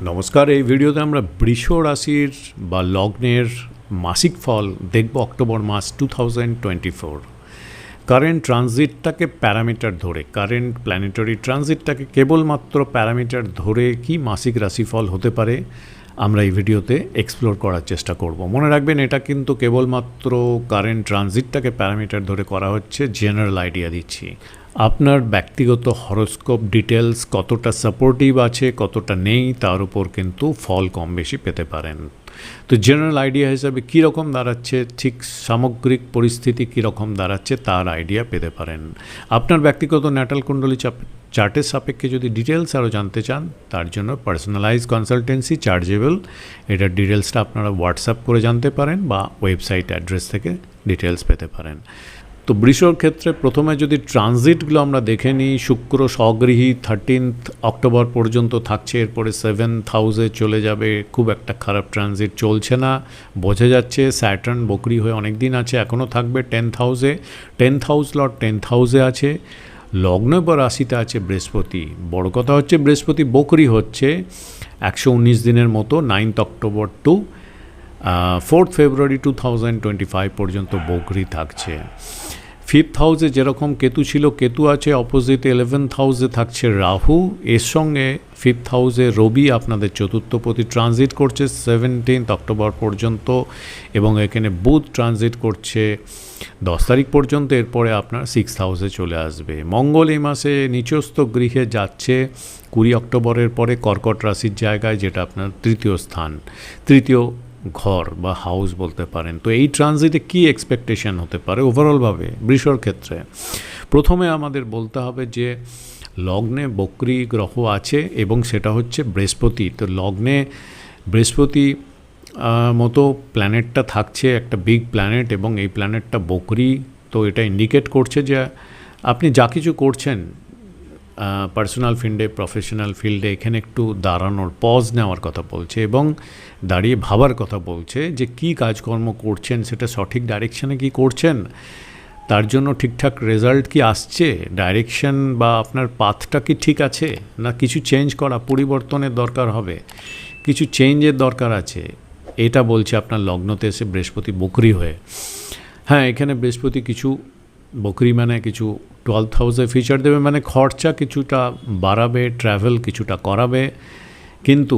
নমস্কার। এই ভিডিওতে আমরা বৃষ রাশির বা লগ্নের মাসিক ফল দেখব অক্টোবর মাস 2024। কারেন্ট ট্রানজিটটাকে প্যারামিটার ধরে, কারেন্ট প্ল্যানেটারি ট্রানজিটটাকে কেবলমাত্র প্যারামিটার ধরে কি মাসিক রাশিফল হতে পারে আমরা এই ভিডিওতে এক্সপ্লোর করার চেষ্টা করব। মনে রাখবেন, এটা কিন্তু কেবলমাত্র কারেন্ট ট্রানজিটটাকে প্যারামিটার ধরে করা হচ্ছে, জেনারেল আইডিয়া দিচ্ছি। আপনার ব্যক্তিগত হরোস্কোপ ডিটেলস কতটা সাপোর্টিভ আছে কতটা নেই তার উপর কিন্তু ফল কম বেশি পেতে পারেন। তো জেনারেল আইডিয়া হিসাবে কীরকম দাঁড়াচ্ছে, ঠিক সামগ্রিক পরিস্থিতি কীরকম দাঁড়াচ্ছে তার আইডিয়া পেতে পারেন। আপনার ব্যক্তিগত ন্যাটাল কুণ্ডলী চার্টের সাপেক্ষে যদি ডিটেলস আরও জানতে চান, তার জন্য পার্সোনালাইজ কনসালটেন্সি চার্জেবল। এটার ডিটেলসটা আপনারা হোয়াটসঅ্যাপ করে জানতে পারেন বা ওয়েবসাইট অ্যাড্রেস থেকে ডিটেলস পেতে পারেন। তো বৃষর ক্ষেত্রে প্রথমে যদি ট্রানজিটগুলো আমরা দেখে নিই, শুক্র স্বগৃহী 13 অক্টোবর পর্যন্ত থাকছে, এরপরে 7th হাউসে চলে যাবে। খুব একটা খারাপ ট্রানজিট চলছে না, বোঝা যাচ্ছে। স্যাটার্ন বকরি হয়ে অনেক দিন আছে, এখনও থাকবে 10th হাউসে। 10th হাউস লর্ড 10th হাউসে আছে, লগ্ন বা রাশিতে আছে বৃহস্পতি। বড় কথা হচ্ছে বৃহস্পতি বকরি হচ্ছে 119 দিনের মতো, 9th অক্টোবর টু 4th ফেব্রুয়ারি 2025 পর্যন্ত বকরি থাকছে। 5th হাউসে যেরকম কেতু ছিল, কেতু আছে অপোজিট। 11th হাউসে থাকছে রাহু, এর সঙ্গে 5th হাউসে রবি আপনাদের চতুর্থপতি ট্রানজিট করছে 17th অক্টোবর পর্যন্ত, এবং এখানে বুধ ট্রানজিট করছে 10 তারিখ পর্যন্ত। এরপরে আপনার 6th হাউসে চলে আসবে। মঙ্গল এই মাসে নিচস্থ গৃহে যাচ্ছে 20 অক্টোবরের পরে কর্কট রাশির জায়গায়, যেটা আপনার তৃতীয় স্থান, তৃতীয় ঘর বা হাউস বলতে পারেন। তো এই ট্রানজিটে কী এক্সপেকটেশন হতে পারে ওভারঅলভাবে বৃষর ক্ষেত্রে? প্রথমে আমাদের বলতে হবে যে লগ্নে বকরি গ্রহ আছে এবং সেটা হচ্ছে বৃহস্পতি। তো লগ্নে বৃহস্পতি মতো প্ল্যানেটটা থাকছে, একটা বিগ প্ল্যানেট, এবং এই প্ল্যানেটটা বকরি। তো এটা ইন্ডিকেট করছে যে আপনি যা কিছু করছেন পার্সোনাল ফিল্ডে, প্রফেশনাল ফিল্ডে, এখানে একটু দাঁড়ানোর, পজ নেওয়ার কথা বলছে এবং দাঁড়িয়ে ভাবার কথা বলছে যে কী কাজকর্ম করছেন সেটা সঠিক ডাইরেকশানে কি করছেন, তার জন্য ঠিকঠাক রেজাল্ট কি আসছে, ডাইরেকশন বা আপনার পাথটা কি ঠিক আছে, না কিছু চেঞ্জ করা, পরিবর্তনের দরকার হবে, কিছু চেঞ্জের দরকার আছে। এটা বলছে আপনার লগ্নতে এসে বৃহস্পতি বকরি হয়ে। হ্যাঁ, এখানে বৃহস্পতি কিছু বকরি মানে কিছু 12th হাউসে ফিচার দেবে, মানে খরচা কিছুটা বাড়াবে, ট্রাভেল কিছুটা করাবে, কিন্তু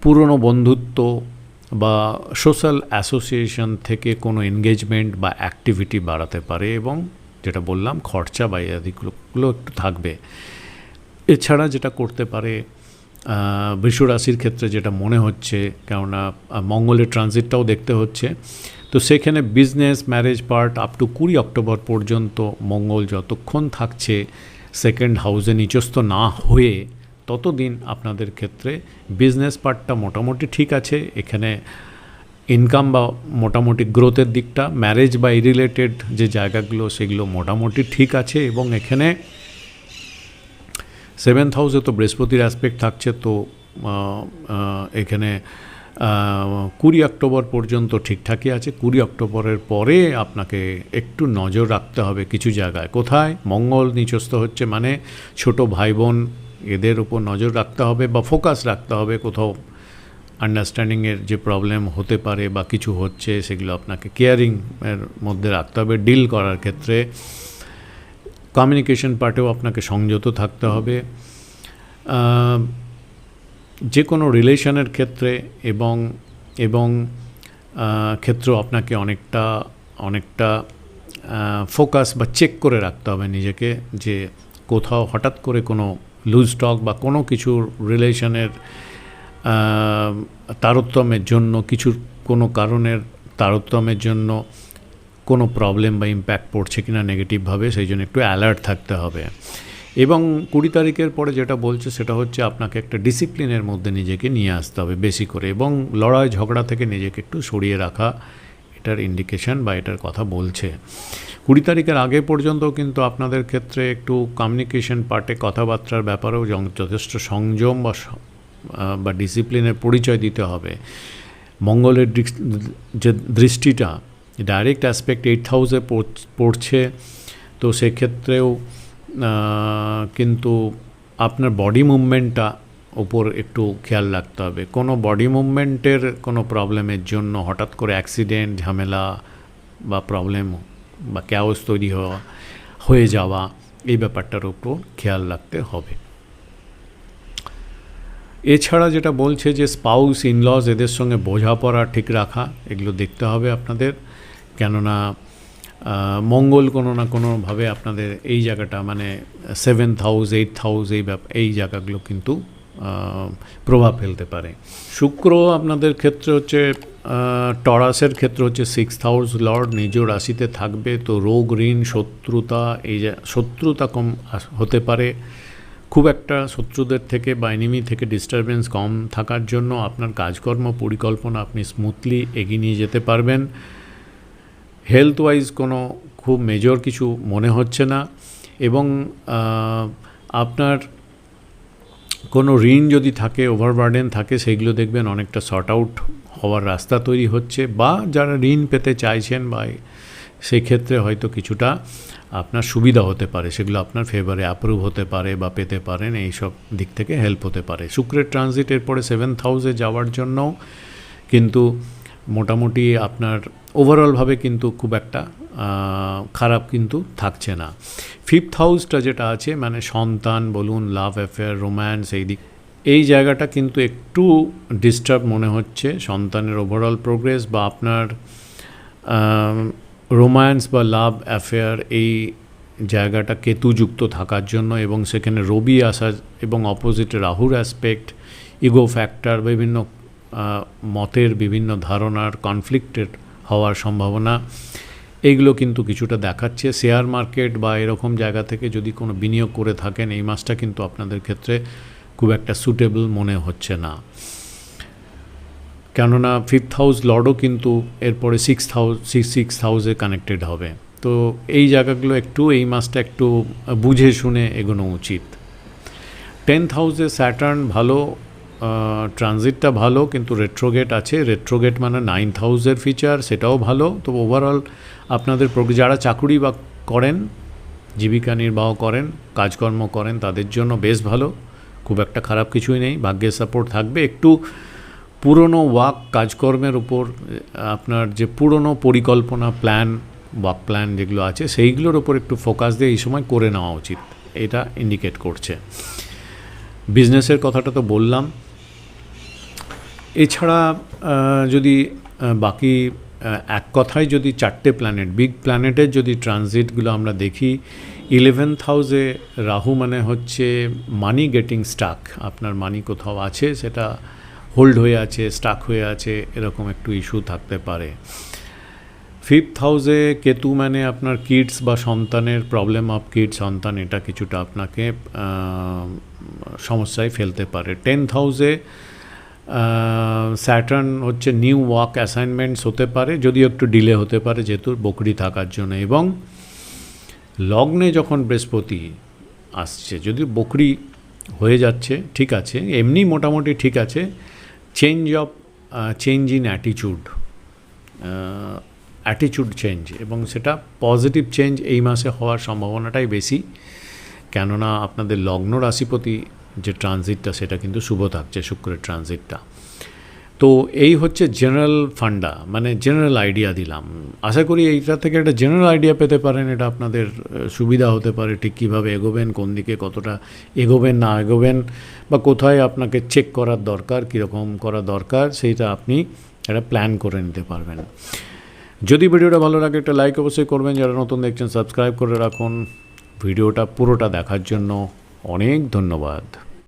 পুরনো বন্ধুত্ব বা সোশ্যাল অ্যাসোসিয়েশন থেকে কোনো এনগেজমেন্ট বা অ্যাক্টিভিটি বাড়াতে পারে, এবং যেটা বললাম খরচা বা ইত্যাদিগুলো একটু থাকবে। এছাড়া যেটা করতে পারে বৃষ রাশির ক্ষেত্রে যেটা মনে হচ্ছে, কেননা মঙ্গলের ট্রানজিটটাও দেখতে হচ্ছে, তো সেখানে business, marriage part up to 20 October পর্যন্ত মঙ্গল যতক্ষণ থাকছে সেকেন্ড হাউসে নিচস্থ না হয়ে, ততদিন আপনাদের ক্ষেত্রে বিজনেস পার্টটা মোটামুটি ঠিক আছে। এখানে ইনকাম বা মোটামুটি গ্রোথের দিকটা, ম্যারেজ বা রিলেটেড যে জায়গাগুলো সেগুলো মোটামুটি ঠিক আছে, এবং এখানে 7th হাউসে তো বৃহস্পতির অ্যাসপেক্ট থাকছে। তো এখানে 20 অক্টোবর পর্যন্ত ঠিকঠাকই আছে। 20 অক্টোবরের পরে আপনাকে একটু নজর রাখতে হবে কিছু জায়গায়। কোথায়? মঙ্গল নিচস্থ হচ্ছে মানে ছোট ভাই বোন, এদের উপর নজর রাখতে হবে বা ফোকাস রাখতে হবে। কোথাও আন্ডারস্ট্যান্ডিংয়ের যে প্রবলেম হতে পারে বা কিছু হচ্ছে, সেগুলো আপনাকে কেয়ারিংয়ের মধ্যে রাখতে হবে। ডিল করার ক্ষেত্রে কমিউনিকেশন পার্টেও আপনাকে সংযত থাকতে হবে। যে কোনো রিলেশনের ক্ষেত্রে এবং ক্ষেত্রেও আপনাকে অনেকটা ফোকাস বা চেক করে রাখতে হবে নিজেকে, যে কোথাও হঠাৎ করে কোনো লুজ টক বা কোনো কিছুর রিলেশনের তারতম্যের জন্য, কোনো কারণের তারতম্যের জন্য কোনো প্রবলেম বা ইম্প্যাক্ট পড়ছে কিনা নেগেটিভভাবে, সেই জন্য একটু অ্যালার্ট থাকতে হবে। এবং 20 তারিখের পরে যেটা বলছে সেটা হচ্ছে আপনাকে একটা ডিসিপ্লিনের মধ্যে নিজেকে নিয়ে আসতে হবে বেশি করে, এবং লড়াই ঝগড়া থেকে নিজেকে একটু সরিয়ে রাখা, এটার ইন্ডিকেশন বা এটার কথা বলছে। 20 তারিখের আগে পর্যন্ত কিন্তু আপনাদের ক্ষেত্রে একটু কমিউনিকেশন পার্টে, কথাবার্তার ব্যাপারেও যথেষ্ট সংযম বা ডিসিপ্লিনের পরিচয় দিতে হবে। মঙ্গলের যে দৃষ্টিটা ডাইরেক্ট অ্যাসপেক্ট 8th হাউসে পড়ছে, তো সেক্ষেত্রেও কিন্তু আপনার বডি মুভমেন্টটা ওপর একটু খেয়াল রাখতে হবে। কোনো বডি মুভমেন্টের কোনো প্রবলেমের জন্য হঠাৎ করে অ্যাক্সিডেন্ট, ঝামেলা বা প্রবলেম বা ক্যাওস তৈরি হয়ে যাওয়া, এই ব্যাপারটার উপর খেয়াল রাখতে হবে। এছাড়া যেটা বলছে যে স্পাউস, ইনলজ এদের সঙ্গে বোঝাপড়া ঠিক রাখা, এগুলো দেখতে হবে আপনাদের, কেননা মঙ্গল কোনো না কোনোভাবে আপনাদের এই জায়গাটা মানে 7th হাউস, 8th হাউস এই জায়গাগুলো কিন্তু প্রভাব ফেলতে পারে। শুক্র আপনাদের ক্ষেত্রে হচ্ছে টরাসের ক্ষেত্রে হচ্ছে 6th হাউস লর্ড, নিজ রাশিতে থাকবে। তো রোগ, ঋণ, শত্রুতা, শত্রুতা কম হতে পারে। খুব একটা শত্রুদের থেকে বা এনিমি থেকে ডিস্টারবেন্স কম থাকার জন্য আপনার কাজকর্ম পরিকল্পনা আপনি স্মুথলি এগিয়ে নিয়ে যেতে পারবেন। হেলথ ওয়াইজ কোনো খুব মেজর কিছু মনে হচ্ছে না, এবং আপনার কোনো ঋণ যদি থাকে, ওভারবার্ডেন থাকে, সেগুলো দেখবেন অনেকটা শর্ট আউট হওয়ার রাস্তা তৈরি হচ্ছে, বা যারা ঋণ পেতে চাইছেন বা সেই ক্ষেত্রে হয়তো কিছুটা আপনার সুবিধা হতে পারে, সেগুলো আপনার ফেভারে অ্যাপ্রুভ হতে পারে বা পেতে পারেন, এই সব দিক থেকে হেল্প হতে পারে। শুক্রের ট্রানজিট এরপরে 7th হাউসে যাওয়ার জন্যও কিন্তু মোটামুটি আপনার ওভারঅলভাবে কিন্তু খুব একটা খারাপ কিন্তু থাকছে না। 5th হাউসটা যেটা আছে মানে সন্তান বলুন, লাভ অ্যাফেয়ার, রোম্যান্স, এই জায়গাটা কিন্তু একটু ডিস্টার্ব মনে হচ্ছে। সন্তানের ওভারঅল প্রোগ্রেস বা আপনার রোম্যান্স বা লাভ অ্যাফেয়ার, এই জায়গাটা কেতুযুক্ত থাকার জন্য, এবং সেখানে রবি আসা এবং অপোজিটে রাহুর অ্যাসপেক্ট, ইগো ফ্যাক্টর, বিভিন্ন মতের বিভিন্ন ধারণার কনফ্লিক্টেড হওয়ার সম্ভাবনা, এইগুলো কিন্তু কিছুটা দেখাচ্ছে। শেয়ার মার্কেট বা এরকম জায়গা থেকে যদি কোনো বিনিয়োগ করে থাকেন, এই মাসটা কিন্তু আপনাদের ক্ষেত্রে খুব একটা সুটেবল মনে হচ্ছে না, কেননা 5th হাউস লর্ডও কিন্তু এরপরে 6th হাউসে কানেক্টেড হবে। তো এই জায়গাগুলো একটু এই মাসটা একটু বুঝে শুনে এগোনো উচিত। 10th হাউসে স্যাটার্ন ভালো, ট্রানজিটটা ভালো, কিন্তু রেট্রোগেট আছে। রেট্রোগেট মানে 9th হাউসের ফিচার, সেটাও ভালো। তো ওভারঅল আপনাদের যারা চাকুরি বা করেন, জীবিকা নির্বাহ করেন, কাজকর্ম করেন, তাদের জন্য বেশ ভালো, খুব একটা খারাপ কিছুই নেই। ভাগ্যের সাপোর্ট থাকবে। একটু পুরনো কাজকর্মের উপর আপনার যে পুরনো পরিকল্পনা, ওয়ার্ক প্ল্যান যেগুলো আছে, সেইগুলোর ওপর একটু ফোকাস দিয়ে এই সময় করে নেওয়া উচিত, এটা ইন্ডিকেট করছে। বিজনেসের কথাটা তো বললাম। এছাড়া যদি বাকি এক কথায় যদি 4টে প্ল্যানেট, বিগ প্ল্যানেটের যদি ট্রানজিটগুলো আমরা দেখি, 11th হাউসে রাহু মানে হচ্ছে মানি গেটিং স্টাক, আপনার মানি কোথাও আছে, সেটা হোল্ড হয়ে আছে, স্টাক হয়ে আছে, এরকম একটু ইস্যু থাকতে পারে। 5th হাউসে কেতু মানে আপনার কিডস বা সন্তানের প্রবলেম অফ কিডস, সন্তান, এটা কিছুটা আপনাকে সমস্যায় ফেলতে পারে। 10th হাউসে স্যাটার্ন হচ্ছে নিউ ওয়ার্ক অ্যাসাইনমেন্টস হতে পারে, যদিও একটু ডিলে হতে পারে যেহেতু বকরি থাকার জন্য। এবং লগ্নে যখন বৃহস্পতি আসছে, যদিও বকরি হয়ে যাচ্ছে, ঠিক আছে, এমনি মোটামুটি ঠিক আছে, চেঞ্জ ইন অ্যাটিচিউড চেঞ্জ, এবং সেটা পজিটিভ চেঞ্জ এই মাসে হওয়ার সম্ভাবনাটাই বেশি, কেননা আপনাদের লগ্ন রাশিপতি যে ট্রানজিটটা সেটা কিন্তু শুভ থাকছে, শুক্রের ট্রানজিটটা। তো এই হচ্ছে জেনারেল ফান্ডা, মানে জেনারেল আইডিয়া দিলাম। আশা করি এইটা থেকে একটা জেনারেল আইডিয়া পেতে পারেন, এটা আপনাদের সুবিধা হতে পারে, ঠিক কীভাবে এগোবেন, কোন দিকে কতটা এগোবেন না এগোবেন, বা কোথায় আপনাকে চেক করার দরকার, কীরকম করা দরকার, সেইটা আপনি একটা প্ল্যান করে নিতে পারবেন। যদি ভিডিওটা ভালো লাগে একটা লাইক অবশ্যই করবেন, যারা নতুন দেখছেন সাবস্ক্রাইব করে রাখুন। ভিডিওটা পুরোটা দেখার জন্য অনেক ধন্যবাদ।